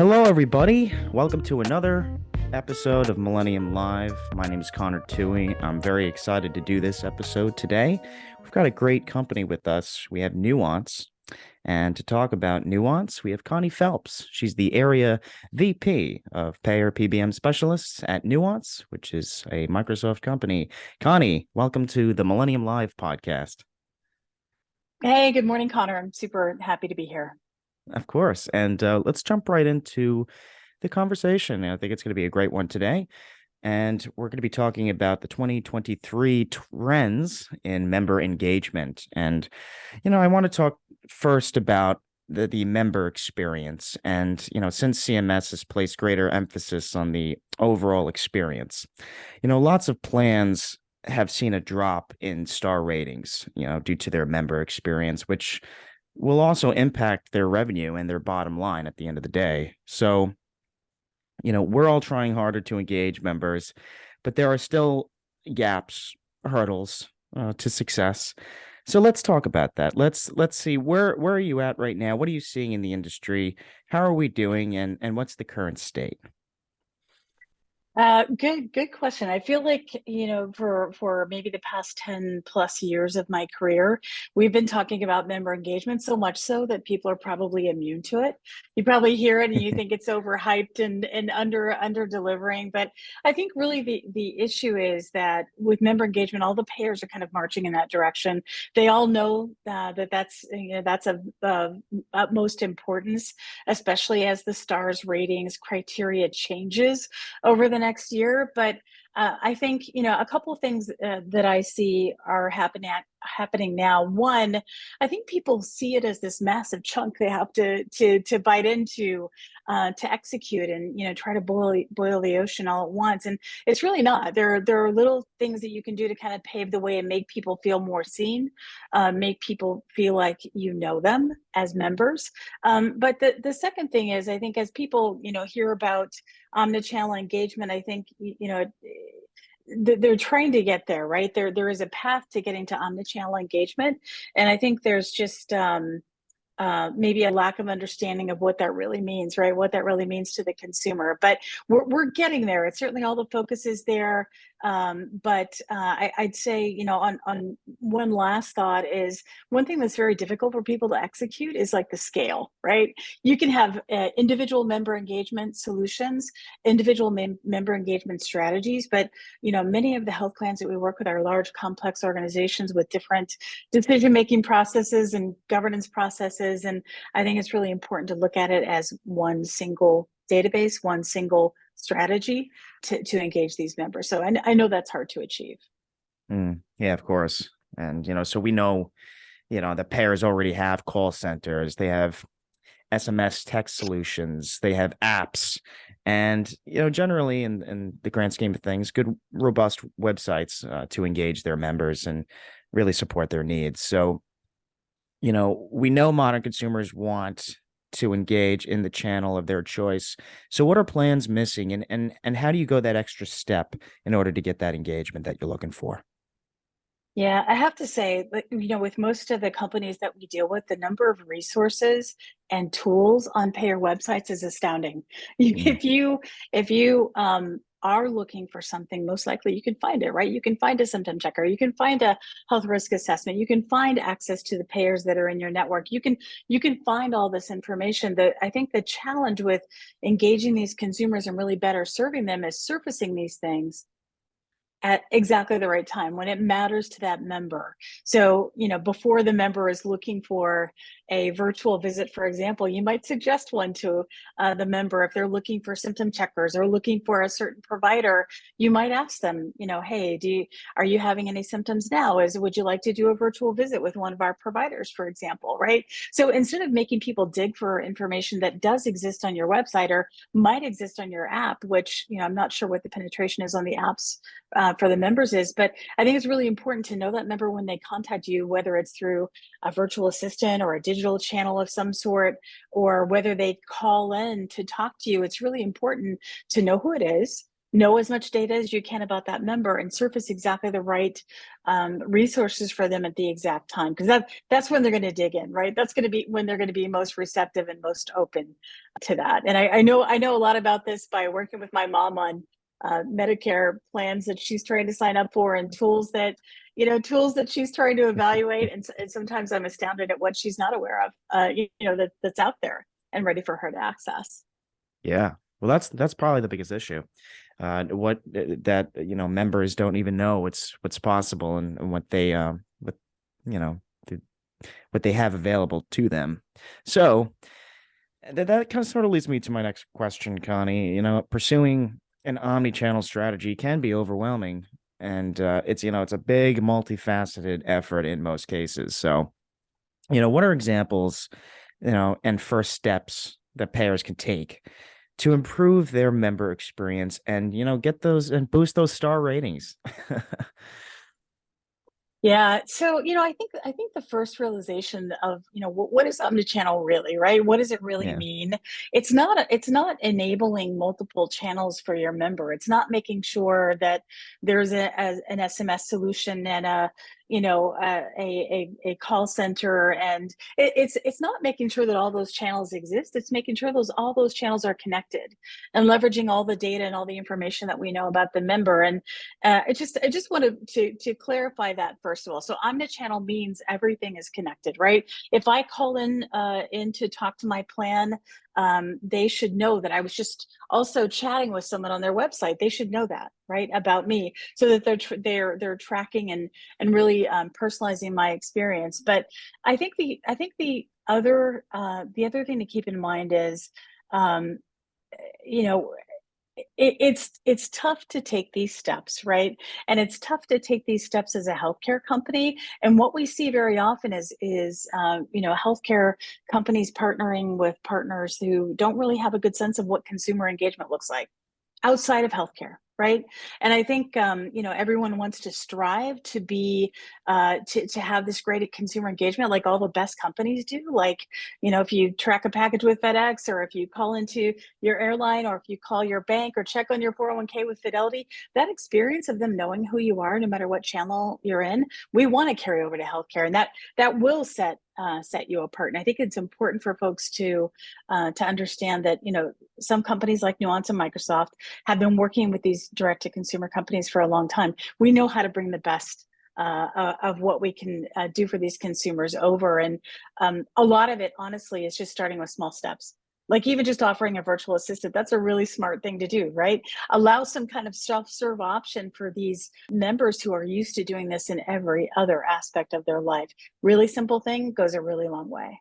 Hello, everybody. Welcome to another episode of Millennium Live. My name is Connor Toohey. I'm very excited to do this episode today. We've got a great company with us. We have Nuance. And to talk about Nuance, we have Connie Phelps. She's the area VP of Payer PBM Specialists at Nuance, which is a Microsoft company. Connie, welcome to the Millennium Live podcast. Hey, good morning, Connor. I'm super happy to be here. Of course. And let's jump right into the conversation. I think it's going to be a great one today. And we're going to be talking about the 2023 trends in member engagement. And, I want to talk first about the member experience. And, since CMS has placed greater emphasis on the overall experience, lots of plans have seen a drop in star ratings, due to their member experience, which will also impact their revenue and their bottom line at the end of the day. So, we're all trying harder to engage members, but there are still gaps, hurdles to success. So let's talk about that. Let's see where are you at right now? What are you seeing in the industry? How are we doing, and what's the current state? Good question. I feel like, for maybe the past 10 plus years of my career, we've been talking about member engagement so much so that people are probably immune to it. You probably hear it and you think it's overhyped and under delivering. But I think really the issue is that with member engagement, all the payers are kind of marching in that direction. They all know that's of utmost importance, especially as the stars ratings criteria changes over the next year. But I think a couple of things that I see are happening now. One, I think people see it as this massive chunk they have to bite into to execute and try to boil the ocean all at once. And it's really not. There are little things that you can do to kind of pave the way and make people feel more seen, make people feel like you know them as members. But the second thing is, I think as people hear about omnichannel engagement, I think they're trying to get there, right? There is a path to getting to omnichannel engagement, and I think there's just maybe a lack of understanding of what that really means, right? What that really means to the consumer. But we're getting there. It's certainly all the focus is there. But I'd say, on one last thought is one thing that's very difficult for people to execute is like the scale, right? You can have individual member engagement solutions, individual member engagement strategies, but many of the health plans that we work with are large, complex organizations with different decision-making processes and governance processes. And I think it's really important to look at it as one single database, one single strategy to engage these members. So I know that's hard to achieve. Yeah, of course. And, so we know, the payers already have call centers, they have SMS text solutions, they have apps, and, generally in the grand scheme of things, good, robust websites to engage their members and really support their needs. So, we know modern consumers want to engage in the channel of their choice. So what are plans missing, and how do you go that extra step in order to get that engagement that you're looking for? Yeah, I have to say, with most of the companies that we deal with, the number of resources and tools on payer websites is astounding. Mm, If you are looking for something, most likely you can find it, right? You can find a symptom checker, you can find a health risk assessment, you can find access to the payers that are in your network. You can find all this information. That I think the challenge with engaging these consumers and really better serving them is surfacing these things at exactly the right time when it matters to that member. So, before the member is looking for a virtual visit, for example, you might suggest one to the member. If they're looking for symptom checkers or looking for a certain provider, you might ask them, hey, are you having any symptoms now? Would you like to do a virtual visit with one of our providers, for example, right? So instead of making people dig for information that does exist on your website or might exist on your app, which, I'm not sure what the penetration is on the apps for the members is, but I think it's really important to know that member when they contact you, whether it's through a virtual assistant or a digital channel of some sort, or whether they call in to talk to you. It's really important to know who it is, know as much data as you can about that member and surface exactly the right resources for them at the exact time, because that's when they're going to dig in, right? That's going to be when they're going to be most receptive and most open to that. And I know a lot about this by working with my mom on Medicare plans that she's trying to sign up for, and tools that she's trying to evaluate, and sometimes I'm astounded at what she's not aware of, that's out there and ready for her to access. Yeah. Well, that's probably the biggest issue. What that members don't even know what's possible, and what they what you know th- what they have available to them. So that kind of sort of leads me to my next question, Connie. Pursuing an omni-channel strategy can be overwhelming, and it's a big, multifaceted effort in most cases. So, what are examples, and first steps that payers can take to improve their member experience and get those and boost those star ratings? Yeah. So, I think the first realization of, what is omnichannel really, right? What does it really Yeah. mean? It's not enabling multiple channels for your member. It's not making sure that there's an SMS solution and a call center, and it's not making sure that all those channels exist. It's making sure all those channels are connected and leveraging all the data and all the information that we know about the member. And I just wanted to clarify that first of all. So omnichannel means everything is connected, right? If I call in to talk to my plan, they should know that I was just also chatting with someone on their website. They should know that, right, about me, so that they're tracking and really personalizing my experience. But I think the other thing to keep in mind is, um, you know it's tough to take these steps, right? And it's tough to take these steps as a healthcare company. And what we see very often is healthcare companies partnering with partners who don't really have a good sense of what consumer engagement looks like outside of healthcare, right? And I think everyone wants to strive to be to have this great consumer engagement, like all the best companies do. Like, if you track a package with FedEx, or if you call into your airline, or if you call your bank, or check on your 401k with Fidelity, that experience of them knowing who you are, no matter what channel you're in, we want to carry over to healthcare, and that will set you apart. And I think it's important for folks to understand that some companies like Nuance and Microsoft have been working with these direct to consumer companies for a long time. We know how to bring the best of what we can do for these consumers over. And a lot of it, honestly, is just starting with small steps. Like even just offering a virtual assistant, that's a really smart thing to do, right? Allow some kind of self-serve option for these members who are used to doing this in every other aspect of their life. Really simple thing goes a really long way.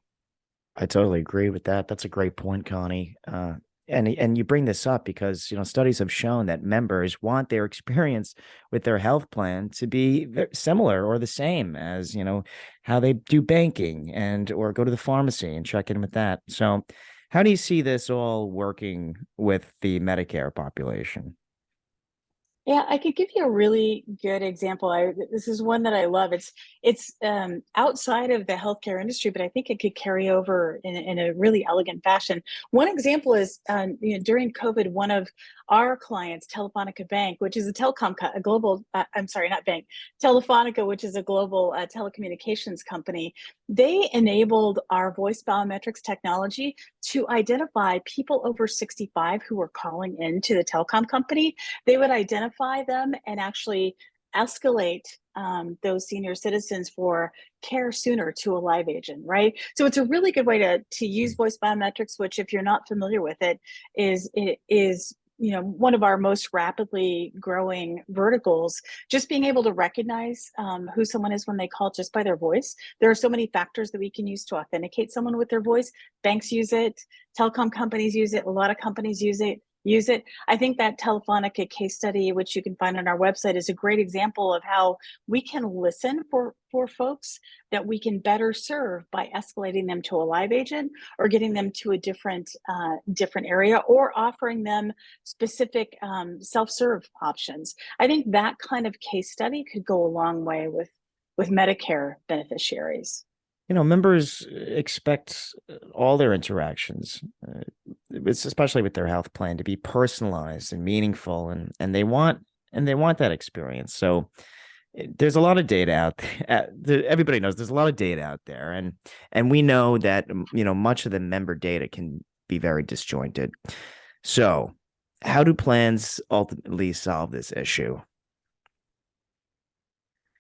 I totally agree with that. That's a great point, Connie. And you bring this up because studies have shown that members want their experience with their health plan to be similar or the same as how they do banking and or go to the pharmacy and check in with that. So, how do you see this all working with the Medicare population? Yeah, I could give you a really good example. This is one that I love. It's outside of the healthcare industry, but I think it could carry over in a really elegant fashion. One example is during COVID, one of our clients, Telefonica Bank, which is a global. I'm sorry, not bank, Telefonica, which is a global telecommunications company. They enabled our voice biometrics technology to identify people over 65 who were calling in to the telecom company. They would identify them and actually escalate those senior citizens for care sooner to a live agent, right? So it's a really good way to use voice biometrics, which, if you're not familiar with it, is one of our most rapidly growing verticals. Just being able to recognize who someone is when they call just by their voice. There are so many factors that we can use to authenticate someone with their voice. Banks use it, telecom companies use it, a lot of companies use it. I think that Telefonica case study, which you can find on our website, is a great example of how we can listen for folks that we can better serve by escalating them to a live agent, or getting them to a different area, or offering them specific self-serve options. I think that kind of case study could go a long way with Medicare beneficiaries. Members expect all their interactions it's especially with their health plan to be personalized and meaningful, and they want that experience. So there's a lot of data out there. Everybody knows there's a lot of data out there, and we know that much of the member data can be very disjointed. So, how do plans ultimately solve this issue?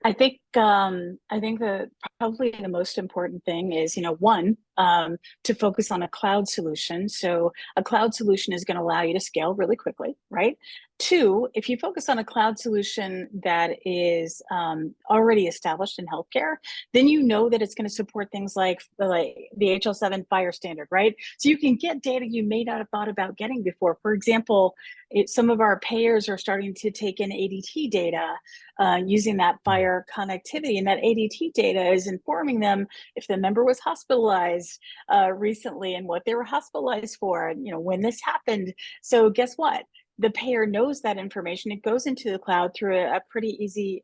I think that probably the most important thing is, one, to focus on a cloud solution. So a cloud solution is going to allow you to scale really quickly, right? Two, if you focus on a cloud solution that is already established in healthcare, then you know that it's going to support things like the HL7 fire standard, right? So you can get data you may not have thought about getting before. For example, some of our payers are starting to take in ADT data using that fire connectivity, and that ADT data is informing them if the member was hospitalized recently and what they were hospitalized for, and when this happened. So guess what? The payer knows that information. It goes into the cloud through a pretty easy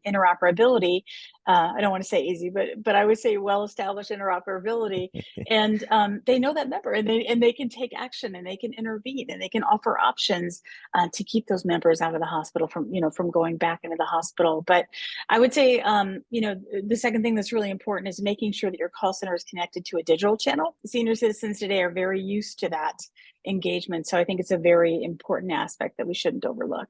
interoperability. I don't want to say easy, but I would say well-established interoperability. And they know that member, and they can take action, and they can intervene, and they can offer options to keep those members out of the hospital from going back into the hospital. But I would say the second thing that's really important is making sure that your call center is connected to a digital channel. Senior citizens today are very used to that engagement. So I think it's a very important aspect that we shouldn't overlook.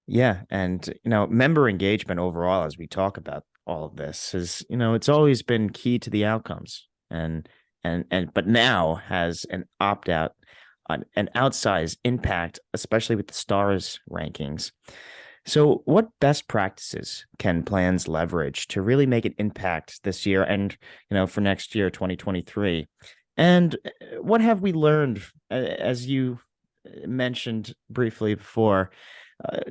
Yeah, and member engagement overall, as we talk about all of this, is it's always been key to the outcomes, and but now has an opt out, an outsized impact, especially with the stars rankings. So, what best practices can plans leverage to really make an impact this year, and for next year, 2023? And what have we learned, as you mentioned briefly before?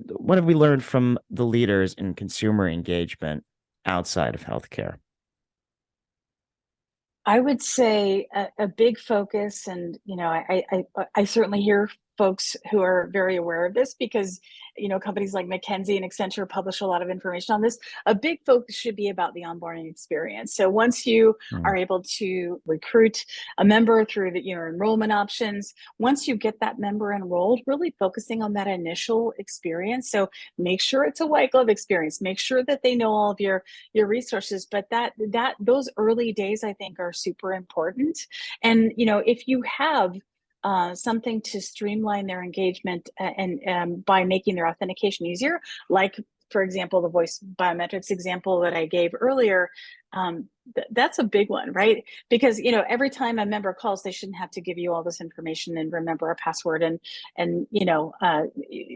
What have we learned from the leaders in consumer engagement outside of healthcare? I would say a big focus, and I certainly hear folks who are very aware of this because companies like McKinsey and Accenture publish a lot of information on this. A big focus should be about the onboarding experience. So once you Mm, are able to recruit a member through your enrollment options, once you get that member enrolled, really focusing on that initial experience. So make sure it's a white glove experience. Make sure that they know all of your resources, but that those early days I think are super important. And if you have something to streamline their engagement and by making their authentication easier, like for example the voice biometrics example that I gave earlier, that's a big one, right? Because every time a member calls, they shouldn't have to give you all this information and remember a password, and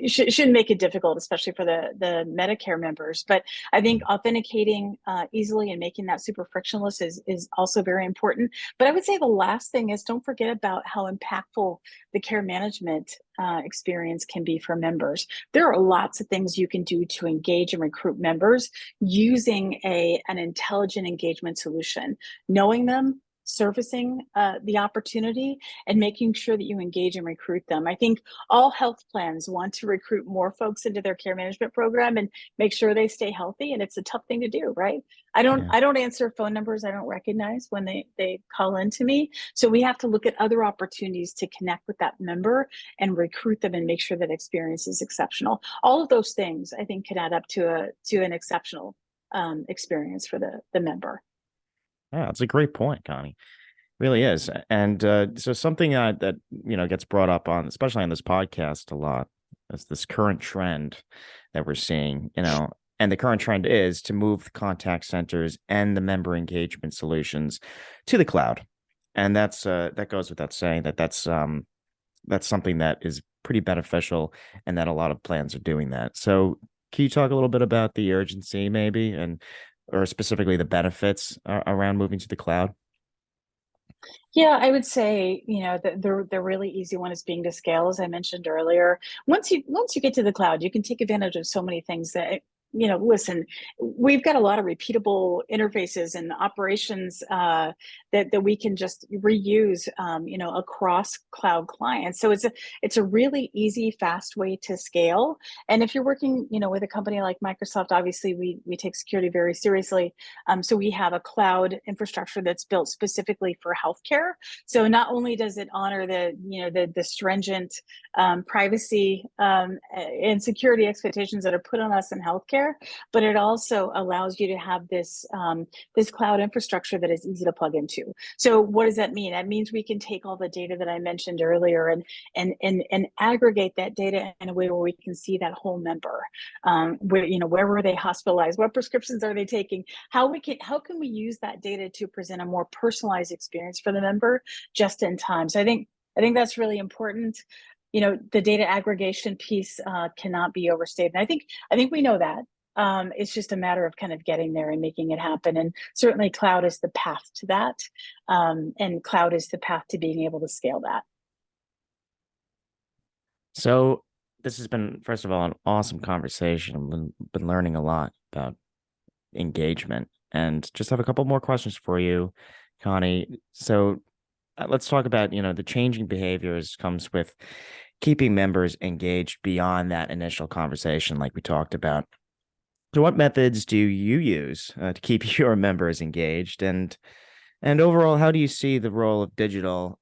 shouldn't make it difficult, especially for the Medicare members. But I think authenticating easily and making that super frictionless is also very important. But I would say the last thing is, don't forget about how impactful the care management experience can be for members. There are lots of things you can do to engage and recruit members using an intelligent engagement solution, knowing them, surfacing the opportunity, and making sure that you engage and recruit them. I think all health plans want to recruit more folks into their care management program and make sure they stay healthy. And it's a tough thing to do, right? yeah. I don't answer phone numbers I don't recognize when they call into me. So we have to look at other opportunities to connect with that member and recruit them and make sure that experience is exceptional. All of those things I think can add up to an exceptional experience for the member. Yeah, it's a great point, Connie. Really is. And so something that gets brought up on, especially on this podcast a lot, is this current trend that we're seeing, and the current trend is to move the contact centers and the member engagement solutions to the cloud. And that goes without saying that's something that is pretty beneficial, and that a lot of plans are doing that. So can you talk a little bit about the urgency maybe, and or specifically the benefits around moving to the cloud? Yeah, I would say, the really easy one is being to scale, as I mentioned earlier. Once you get to the cloud, you can take advantage of so many things that listen, we've got a lot of repeatable interfaces and operations that we can just reuse, across cloud clients. So it's a really easy, fast way to scale. And if you're working, with a company like Microsoft, obviously we take security very seriously. So we have a cloud infrastructure that's built specifically for healthcare. So not only does it honor the stringent privacy and security expectations that are put on us in healthcare, but it also allows you to have this cloud infrastructure that is easy to plug into. So what does that mean? That means we can take all the data that I mentioned earlier and aggregate that data in a way where we can see that whole member. Where were they hospitalized? What prescriptions are they taking? How can we use that data to present a more personalized experience for the member just in time? So I think that's really important. The data aggregation piece cannot be overstated. And I think we know that. It's just a matter of kind of getting there and making it happen. And certainly cloud is the path to that. And cloud is the path to being able to scale that. So this has been, first of all, an awesome conversation. I've been learning a lot about engagement, and just have a couple more questions for you, Connie. So let's talk about, the changing behaviors comes with keeping members engaged beyond that initial conversation, like we talked about. So what methods do you use to keep your members engaged, and overall, how do you see the role of digital?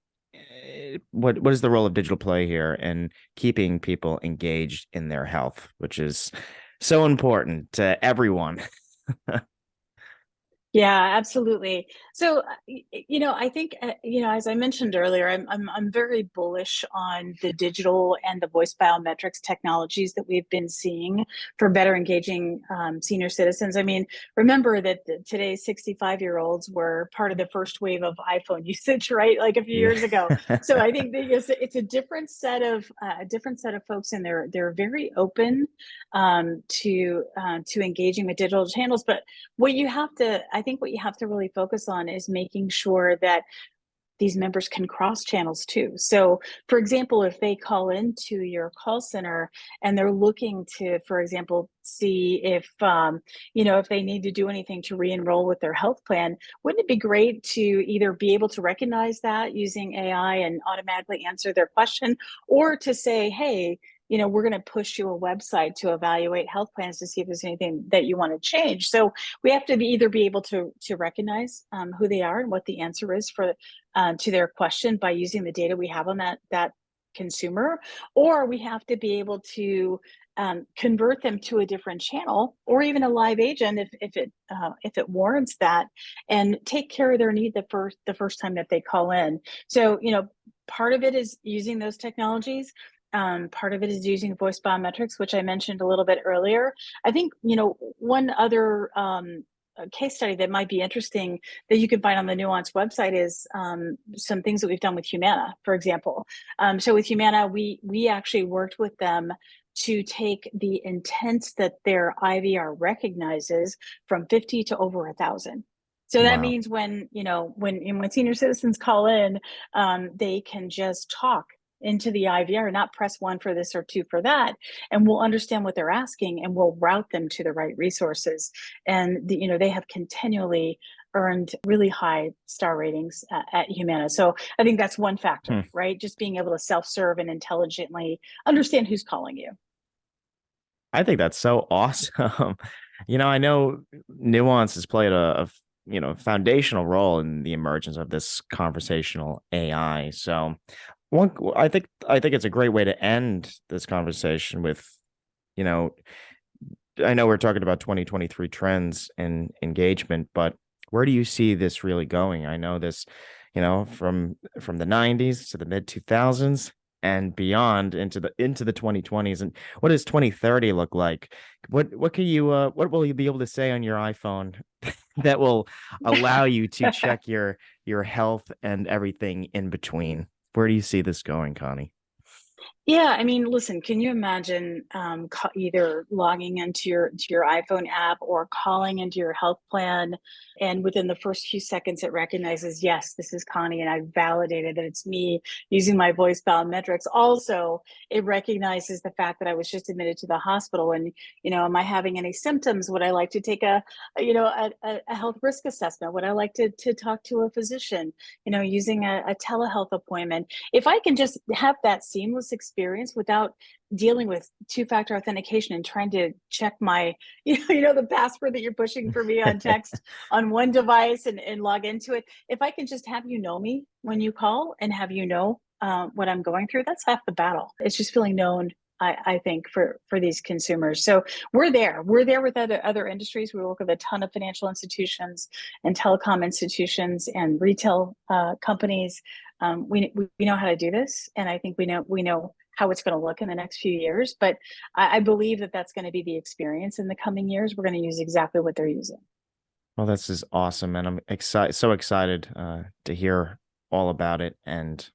What is the role of digital play here in keeping people engaged in their health, which is so important to everyone? Yeah, absolutely. So, I think, as I mentioned earlier, I'm very bullish on the digital and the voice biometrics technologies that we've been seeing for better engaging senior citizens. I mean, remember that today's 65-year-olds were part of the first wave of iPhone usage, right? Like a few years ago. So I think that it's a different set of folks, and they're very open to engaging with digital channels. But I think what you have to really focus on is making sure that these members can cross channels too. So, for example, if they call into your call center and they're looking to, for example, see if they need to do anything to re-enroll with their health plan, wouldn't it be great to either be able to recognize that using AI and automatically answer their question, or to say, hey, we're going to push you a website to evaluate health plans to see if there's anything that you want to change. So we have to either be able to recognize who they are and what the answer is for to their question by using the data we have on that consumer, or we have to be able to convert them to a different channel or even a live agent if it warrants that, and take care of their need the first time that they call in. So part of it is using those technologies. Part of it is using voice biometrics, which I mentioned a little bit earlier. I think, one other case study that might be interesting that you can find on the Nuance website is some things that we've done with Humana, for example. So with Humana, we actually worked with them to take the intent that their IVR recognizes from 50 to over 1,000. So that Wow. means when senior citizens call in, they can just talk into the IVR, not press 1 for this or 2 for that, and we'll understand what they're asking and we'll route them to the right resources. And they have continually earned really high star ratings at Humana. So I think that's one factor, Hmm. right? Just being able to self-serve and intelligently understand who's calling you. I think that's so awesome. I know Nuance has played foundational role in the emergence of this conversational AI. So I think it's a great way to end this conversation with, you know, I know we're talking about 2023 trends and engagement, but where do you see this really going? I know this, from the 90s to the mid 2000s and beyond into the 2020s. And what does 2030 look like? What will you be able to say on your iPhone that will allow you to check your health and everything in between? Where do you see this going, Connie? Yeah, I mean, listen, can you imagine either logging into your iPhone app or calling into your health plan, and within the first few seconds, it recognizes, yes, this is Connie, and I validated that it's me using my voice biometrics. Also, it recognizes the fact that I was just admitted to the hospital, and am I having any symptoms? Would I like to take a health risk assessment? Would I like to talk to a physician? Using a telehealth appointment. If I can just have that seamless experience without dealing with two-factor authentication and trying to check my, the password that you're pushing for me on text on one device and log into it. If I can just have me when you call and have what I'm going through, that's half the battle. It's just feeling known. I think for these consumers. So we're there. We're there with other industries. We work with a ton of financial institutions and telecom institutions and retail companies. We know how to do this, and I think we know how it's going to look in the next few years. But I believe that that's going to be the experience in the coming years. We're going to use exactly what they're using. Well, this is awesome, and I'm so excited to hear all about it. And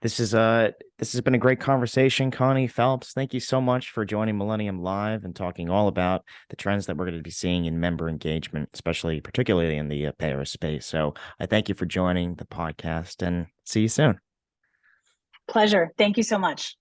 this has been a great conversation, Connie Phelps. Thank you so much for joining Millennium Live and talking all about the trends that we're going to be seeing in member engagement, particularly in the payer space. So I thank you for joining the podcast, and see you soon. Pleasure. Thank you so much.